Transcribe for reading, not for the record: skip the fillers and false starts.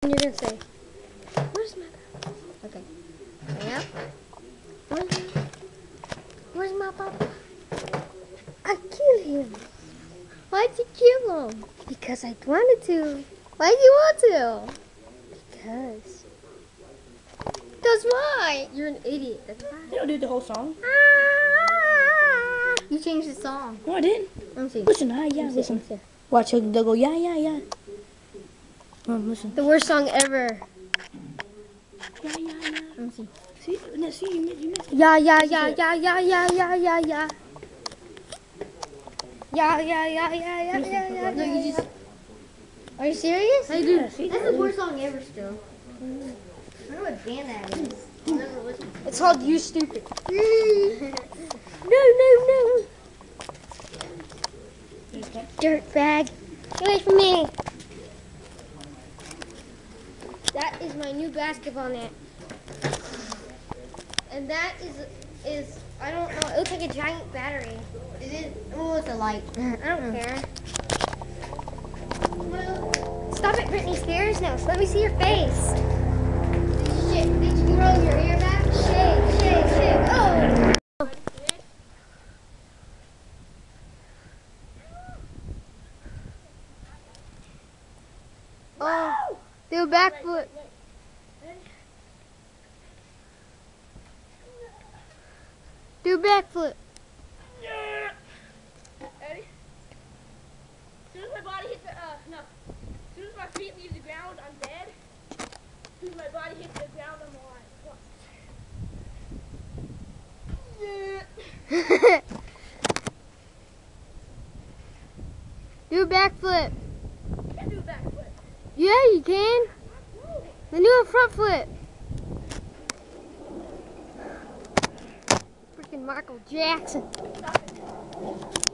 And you're gonna say, "Where's my papa?" Okay. Yeah. Where's my papa? I killed him. Why'd you kill him? Because I wanted to. Why'd you want to? Because. That's why. You're an idiot. That's why. You don't do the whole song. You changed the song. No, I didn't. Let me see. Listen, yeah, listen. Watch, they'll go, yeah, yeah, yeah. Listen. The worst song ever. Yeah, yeah, yeah. Let me see. See, you missed it. Yeah. Yeah. No, you just. Are you serious? I do. That's the worst song ever still. I don't know what band that is. I'll never listen. It's called You Stupid. No. Dirtbag. Get away from me. That is my new basketball net. And that is I don't know, it looks like a giant battery. It is. Oh, it's a light. I don't care. Stop it, Britney Spears. No, let me see your face. Shit, did you roll your hair back? Shake. Oh! Oh, do a backflip. Do a backflip. Ready? As soon as my body hits the, no. As soon as my feet leave the ground, I'm dead. As soon as my body hits the ground, I'm alive. Do a backflip. I can't do a backflip. Yeah, you can. Then do a front flip. Freaking Michael Jackson. Stop it.